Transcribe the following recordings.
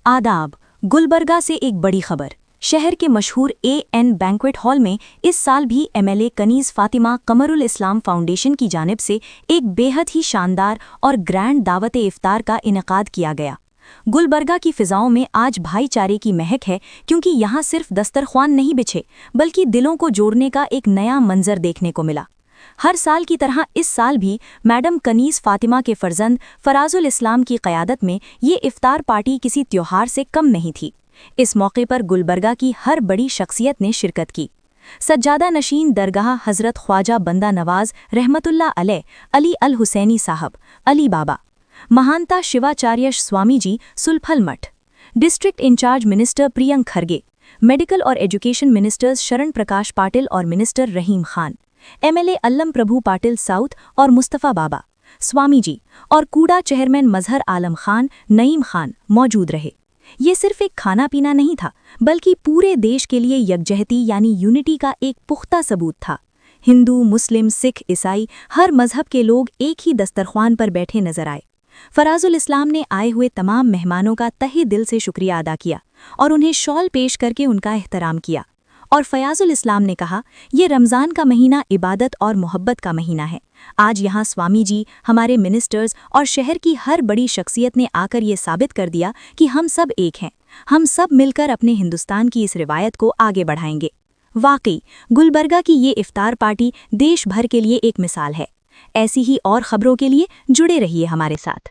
आदाब। गुलबर्गा से एक बड़ी खबर। शहर के मशहूर AN बैंक्वेट हॉल में इस साल भी MLA कनीज़ फातिमा कमरुल इस्लाम फाउंडेशन की जानिब से एक बेहद ही शानदार और ग्रैंड दावत इफ्तार का इनेकाद किया गया। गुलबर्गा की फ़िज़ाओं में आज भाईचारे की महक है, क्योंकि यहाँ सिर्फ दस्तरख्वान नहीं बिछे बल्कि दिलों को जोड़ने का एक नया मंजर देखने को मिला। हर साल की तरह इस साल भी मैडम कनीज़ फातिमा के फर्जंद फराजुल इस्लाम की क़यादत में ये इफ्तार पार्टी किसी त्योहार से कम नहीं थी। इस मौके पर गुलबर्गा की हर बड़ी शख्सियत ने शिरकत की। सज्जादा नशीन दरगाह हज़रत ख्वाजा बंदा नवाज रहमतुल्लाह अलैह अली अल हुसैनी साहब अली बाबा, महानता Shivacharya Swami ji Sulphal Math, district in-charge minister Priyank Kharge, medical और एजुकेशन मिनिस्टर्स शरण प्रकाश पाटिल और minister Rahim Khan, MLA Allam Prabhu Patil south और मुस्तफ़ा बाबा, स्वामी जी और कूड़ा चेयरमैन मजहर आलम खान नईम खान मौजूद रहे। ये सिर्फ एक खाना पीना नहीं था, बल्कि पूरे देश के लिए यकजहती यानी यूनिटी का एक पुख्ता सबूत था। हिंदू, मुस्लिम, सिख, ईसाई हर मजहब के लोग एक ही दस्तरख्वान पर बैठे नजर आए। फराजुल इस्लाम ने आए हुए तमाम मेहमानों का तहे दिल से शुक्रिया अदा किया और उन्हें शॉल पेश करके उनका एहतराम किया। और फयाजुल इस्लाम ने कहा, ये रमज़ान का महीना इबादत और मोहब्बत का महीना है। आज यहाँ स्वामी जी, हमारे मिनिस्टर्स और शहर की हर बड़ी शख्सियत ने आकर ये साबित कर दिया कि हम सब एक हैं। हम सब मिलकर अपने हिंदुस्तान की इस रिवायत को आगे बढ़ाएंगे। वाकई गुलबर्गा की ये इफ्तार पार्टी देश भर के लिए एक मिसाल है। ऐसी ही और खबरों के लिए जुड़े रहिए हमारे साथ।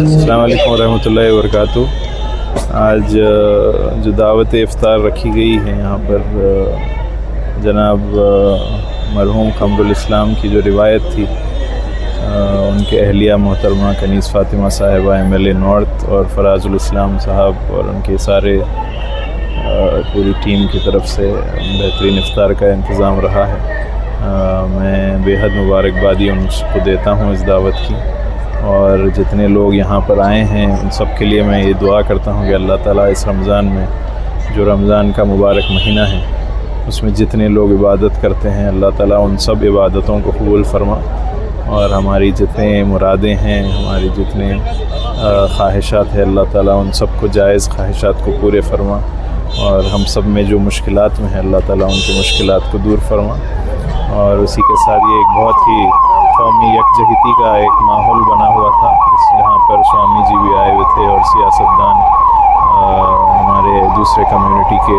अस्सलाम वालेकुम रहमतुल्लाहि व बरकातुहू। आज जो दावत इफ्तार रखी गई है यहाँ पर जनाब मरहूम कमरुल इस्लाम की जो रिवायत थी, उनके अहलिया मोहतरमा कनीज़ फातिमा साहिबा MLA नॉर्थ और फराजुल इस्लाम साहब और उनके सारे पूरी टीम की तरफ से बेहतरीन इफ्तार का इंतज़ाम रहा है। मैं बेहद मुबारकबादी उनको देता हूँ इस दावत की, और जितने लोग यहाँ पर आए हैं उन सब के लिए मैं ये दुआ करता हूँ कि अल्लाह ताला इस रमज़ान में, जो रमज़ान का मुबारक महीना है, उसमें जितने लोग इबादत करते हैं अल्लाह ताला उन सब इबादतों को कबूल फरमा, और हमारी जितने मुरादें हैं, हमारी जितने ख्वाहिशात है, अल्लाह ताला उन सब को जायज़ ख्वाहिशात को पूरे फरमा, और हम सब में जो मुश्किलात में है अल्लाह ताला उनकी मुश्किलात को दूर फरमा। और उसी के साथ ये एक बहुत ही कौमी यकजहती का एक माहौल बना हुआ था, यहाँ पर स्वामी जी भी आए हुए थे और सियासतदान, हमारे दूसरे कम्युनिटी के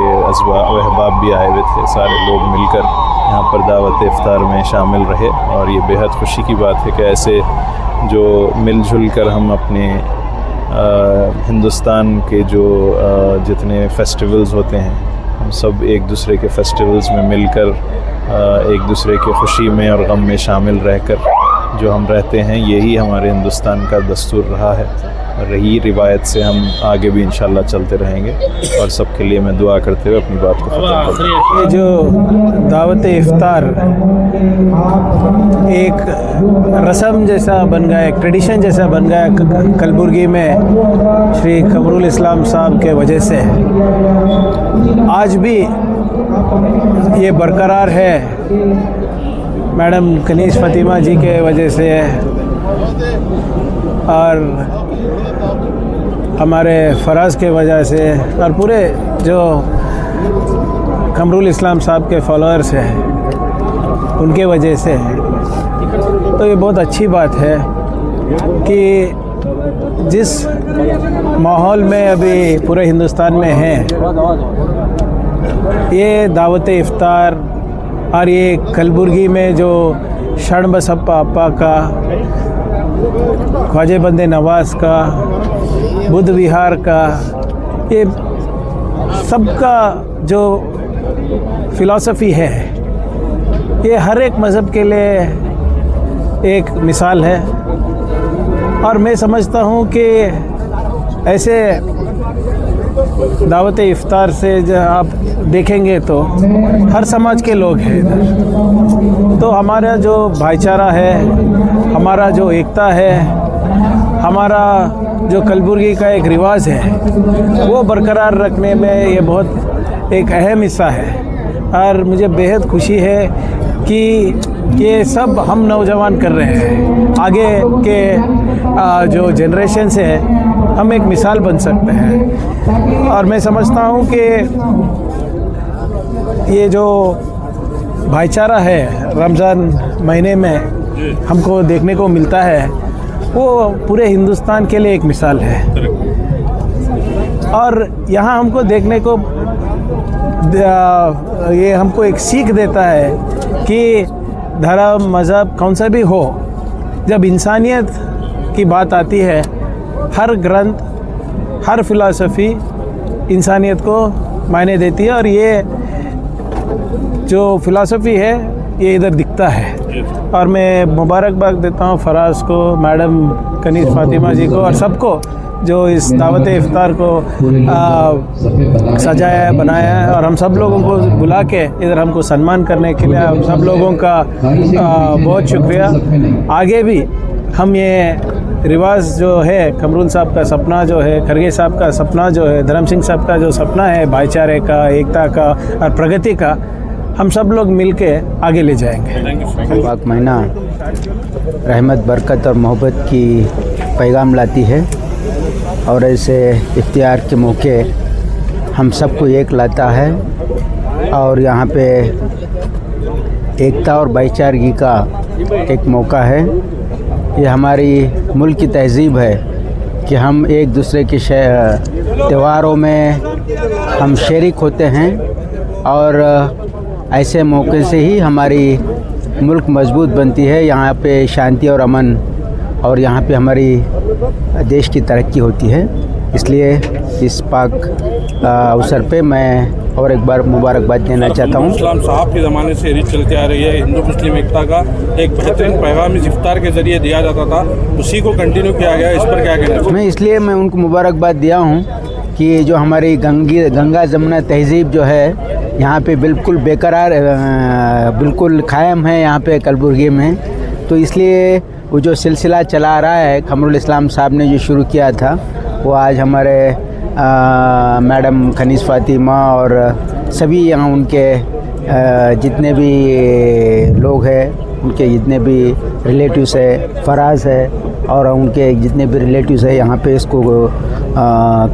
अहबाब भी आए हुए थे। सारे लोग मिलकर यहाँ पर दावत इफ्तार में शामिल रहे, और ये बेहद खुशी की बात है कि ऐसे जो मिलजुल कर हम अपने हिंदुस्तान के जो जितने फेस्टिवल्स होते हैं, हम सब एक दूसरे के फेस्टिवल्स में मिलकर एक दूसरे के खुशी में और गम में शामिल रहकर जो हम रहते हैं, यही हमारे हिंदुस्तान का दस्तूर रहा है, और यही रिवायत से हम आगे भी इंशाल्लाह चलते रहेंगे। और सब के लिए मैं दुआ करते हुए अपनी बात को ख़त्म करता हूँ। ये जो दावत इफ्तार एक रस्म जैसा बन गया, एक ट्रेडिशन जैसा बन गया कलबुर्गी में श्री कमरुल इस्लाम साहब के वजह से, आज भी ये बरकरार है मैडम कनीज़ फातिमा जी के वजह से, और हमारे फराज के वजह से, और पूरे जो कमरुल इस्लाम साहब के फॉलोअर्स हैं उनके वजह से। तो ये बहुत अच्छी बात है कि जिस माहौल में अभी पूरे हिंदुस्तान में है, ये दावत इफ्तार और ये कलबुर्गी में जो शरणबसप्पा अप्पा का, ख्वाजा बंदे नवाज का, बुद्ध विहार का, ये सबका जो फ़िलासफ़ी है, ये हर एक मज़हब के लिए एक मिसाल है। और मैं समझता हूँ कि ऐसे दावत इफ्तार से जब आप देखेंगे तो हर समाज के लोग हैं इधर। तो हमारा जो भाईचारा है, हमारा जो एकता है, हमारा जो कलबुर्गी का एक रिवाज है, वो बरकरार रखने में ये बहुत एक अहम हिस्सा है। और मुझे बेहद खुशी है कि ये सब हम नौजवान कर रहे हैं। आगे के जो जनरेशन से हम एक मिसाल बन सकते हैं। और मैं समझता हूँ कि ये जो भाईचारा है रमज़ान महीने में हमको देखने को मिलता है, वो पूरे हिंदुस्तान के लिए एक मिसाल है। और यहाँ हमको देखने को ये हमको एक सीख देता है कि धर्म मज़हब कौन सा भी हो, जब इंसानियत की बात आती है, हर ग्रंथ, हर फिलॉसफी इंसानियत को मायने देती है। और ये जो फिलॉसफी है ये इधर दिखता है। और मैं मुबारकबाद देता हूँ फराज को, मैडम कनीज़ फातिमा जी को और सबको जो इस दावत इफ्तार को सजाया है, बनाया है। और हम सब लोगों को बुला के इधर हमको सम्मान करने के लिए हम सब लोगों का बहुत शुक्रिया। आगे भी हम ये रिवाज जो है, कमरुल साहब का सपना जो है, खरगे साहब का सपना जो है, धर्म सिंह साहब का जो सपना है भाईचारे का, एकता का और प्रगति का, हम सब लोग मिलके आगे ले जाएंगे। पाक महीना रहमत, बरकत और मोहब्बत की पैगाम लाती है और ऐसे इफ्तियार के मौके हम सबको एक लाता है। और यहाँ पे एकता और भाईचारगी का एक मौका है। ये हमारी मुल्क की तहज़ीब है कि हम एक दूसरे के त्योहारों में हम शरीक होते हैं। और ऐसे मौके से ही हमारी मुल्क मजबूत बनती है। यहाँ पे शांति और अमन और यहाँ पे हमारी देश की तरक्की होती है। इसलिए इस पाक अवसर पे मैं और एक बार मुबारकबाद देना चाहता हूँ। इस्लाम साहब के ज़माने से रीत चलती आ रही है। हिंदू मुस्लिम एकता का एक बेहतरीन पैगाम इस इफ्तार के ज़रिए दिया जाता था, उसी को कंटिन्यू किया गया। इस पर क्या कहना चाहिए? मैं इसलिए उनको मुबारकबाद दिया हूँ कि जो हमारी गंगा जमुना तहज़ीब जो है यहाँ पे बिल्कुल बेकरार, बिल्कुल कायम है यहाँ पे कलबुर्गी में। तो इसलिए वो जो सिलसिला चला रहा है कमरुल इस्लाम साहब ने जो शुरू किया था, वो आज हमारे मैडम कनीज़ फातिमा और सभी यहाँ उनके जितने भी लोग हैं, उनके जितने भी रिलेटिव्स है, फराज है और उनके जितने भी रिलेटिव्स है, यहाँ पे इसको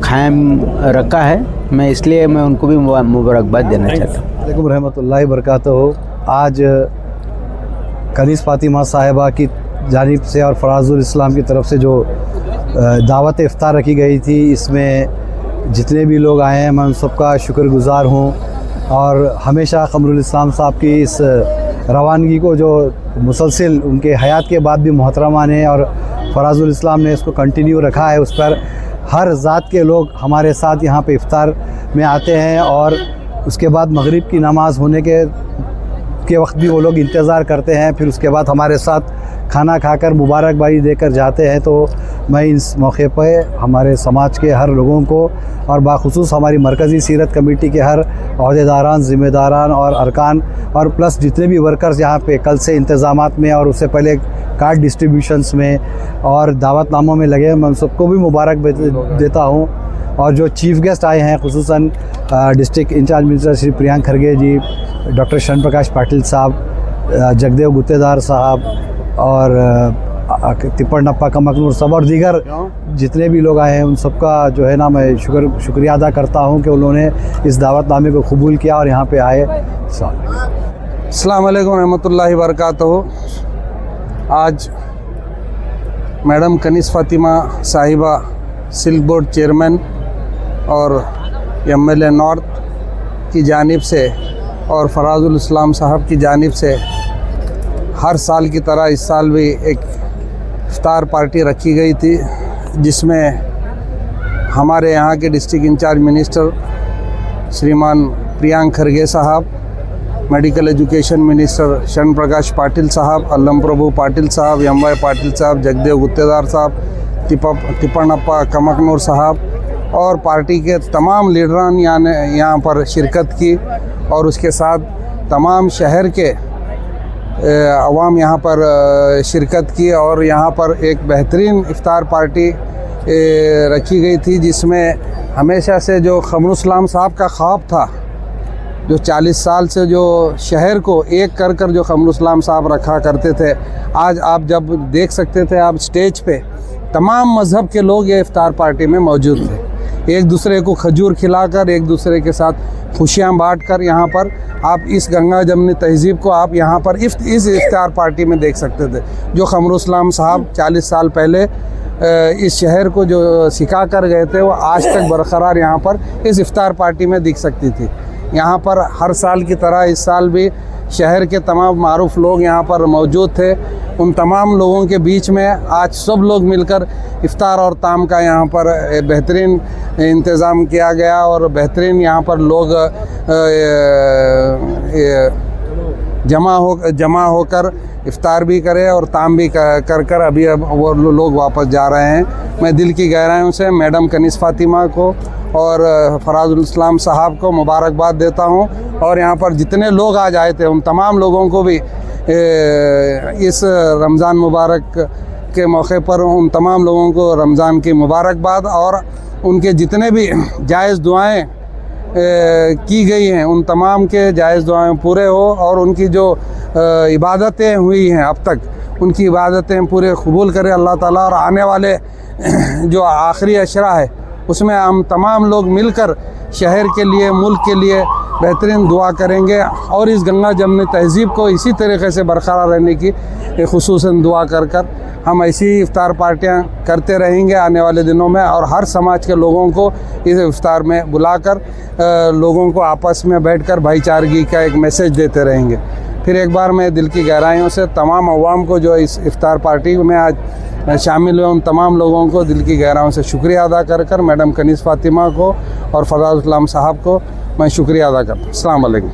कायम रखा है। मैं इसलिए उनको भी मुबारकबाद देना चाहता हूँ। वालेकुम रहमतुल्लाहि बरकातहू। आज कनीज़ फातिमा साहिबा की जानिब से और फराजुल इस्लाम की तरफ से जो दावत इफ्तार रखी गई थी, इसमें जितने भी लोग आए हैं मैं उन सबका शुक्रगुज़ार हूँ। और हमेशा कमरुल इस्लाम साहब की इस रवानगी को जो मुसलसिल उनके हयात के बाद भी मोहतरमा ने और फराजुल इस्लाम ने इसको कंटिन्यू रखा है, उस पर हर ज़ात के लोग हमारे साथ यहाँ पे इफ्तार में आते हैं। और उसके बाद मगरिब की नमाज़ होने के वक्त भी वो लोग इंतज़ार करते हैं, फिर उसके बाद हमारे साथ खाना खाकर मुबारकबादी देकर जाते हैं। तो मैं इस मौके पर हमारे समाज के हर लोगों को और बाखुसूस हमारी मरकज़ी सीरत कमेटी के हर अहदेदारान, ज़िम्मेदारान और अरकान और प्लस जितने भी वर्कर्स यहाँ पे कल से इंतज़ामात में और उससे पहले कार्ड डिस्ट्रीब्यूशंस में और दावतनामों में लगे, मैं सबको भी मुबारक देता हूँ। और जो चीफ़ गेस्ट आए हैं, खुसूसन district in-charge minister Shri Priyank Kharge ji, doctor Sharan Prakash Patil साहब, जगदेव गुत्तेदार साहब और तिप्पड़नप्पा कमकनूर सब और दीगर जितने भी लोग आए हैं, उन सबका जो है ना मैं शुक्रिया अदा करता हूं कि उन्होंने इस दावतनामे को कबूल किया और यहाँ पे आए। अस्सलाम वालेकुम रहमतुल्लाहि व बरकातहू। आज मैडम कनीज़ फ़ातिमा साहिबा सिल्क बोर्ड चेयरमैन और MLA नॉर्थ की जानिब से और फराजुल इस्लाम साहब की जानिब से हर साल की तरह इस साल भी एक इफ्तार पार्टी रखी गई थी, जिसमें हमारे यहाँ के डिस्ट्रिक्ट इंचार्ज मिनिस्टर श्रीमान प्रियांक खरगे साहब, मेडिकल एजुकेशन मिनिस्टर शरण प्रकाश पाटिल साहब, अल्लम प्रभु पाटिल साहब, MY पाटिल साहब, जगदेव गुत्तेदार साहब, तिप्पणप्पा कमकनूर साहब और पार्टी के तमाम लीडरान यहाँ पर शिरकत की और उसके साथ तमाम शहर के अवाम यहाँ पर शिरकत की और यहाँ पर एक बेहतरीन इफ्तार पार्टी रखी गई थी, जिसमें हमेशा से जो कमरुल साहब का ख्वाब था, जो 40 साल से जो शहर को एक कर कर जो कमरुल साहब रखा करते थे, आज आप जब देख सकते थे आप स्टेज पे तमाम मज़हब के लोग ये इफ्तार पार्टी में मौजूद थे, एक दूसरे को खजूर खिलाकर, एक दूसरे के साथ खुशियाँ बांटकर यहाँ पर आप इस गंगा जमनी तहज़ीब को आप यहाँ पर इस इफ्तार पार्टी में देख सकते थे। जो कमरुल साहब 40 साल पहले इस शहर को जो सिखा कर गए थे, वो आज तक बरकरार यहाँ पर इस इफ्तार पार्टी में दिख सकती थी। यहाँ पर हर साल की तरह इस साल भी शहर के तमाम मारूफ लोग यहाँ पर मौजूद थे। उन तमाम लोगों के बीच में आज सब लोग मिलकर इफ्तार और ताम का यहाँ पर बेहतरीन इंतज़ाम किया गया और बेहतरीन यहाँ पर लोग जमा होकर इफ्तार भी करे और ताम भी कर अभी अब वो लोग वापस जा रहे हैं। मैं दिल की गहराइयों से मैडम कनीज़ फ़ातिमा को और फराजुल इस्लाम साहब को मुबारकबाद देता हूं और यहाँ पर जितने लोग आज आए थे उन तमाम लोगों को भी इस रमज़ान मुबारक के मौके पर उन तमाम लोगों को रमज़ान की मुबारकबाद और उनके जितने भी जायज़ दुआएं की गई हैं उन तमाम के जायज़ दुआएं पूरे हो और उनकी जो इबादतें हुई हैं अब तक उनकी इबादतें पूरे कबूल करे अल्लाह ताला। और आने वाले जो आखिरी अशरा है उसमें हम तमाम लोग मिलकर शहर के लिए, मुल्क के लिए बेहतरीन दुआ करेंगे और इस गंगा जमनी तहज़ीब को इसी तरीके से बरकरार रहने की खुसूसन दुआ कर हम ऐसी इफ्तार पार्टियां करते रहेंगे आने वाले दिनों में और हर समाज के लोगों को इस इफ्तार में बुलाकर लोगों को आपस में बैठकर भाईचारगी का एक मैसेज देते रहेंगे। फिर एक बार मैं दिल की गहराइयों से तमाम अवाम को जो इस इफ्तार पार्टी में आज शामिल हुए उन तमाम लोगों को दिल की गहराइयों से शुक्रिया अदा कर मैडम कनीज़ फ़ातिमा को और फराजुल इस्लाम साहब को मैं शुक्रिया अदा करता हूँ। अस्सलाम वालेकुम।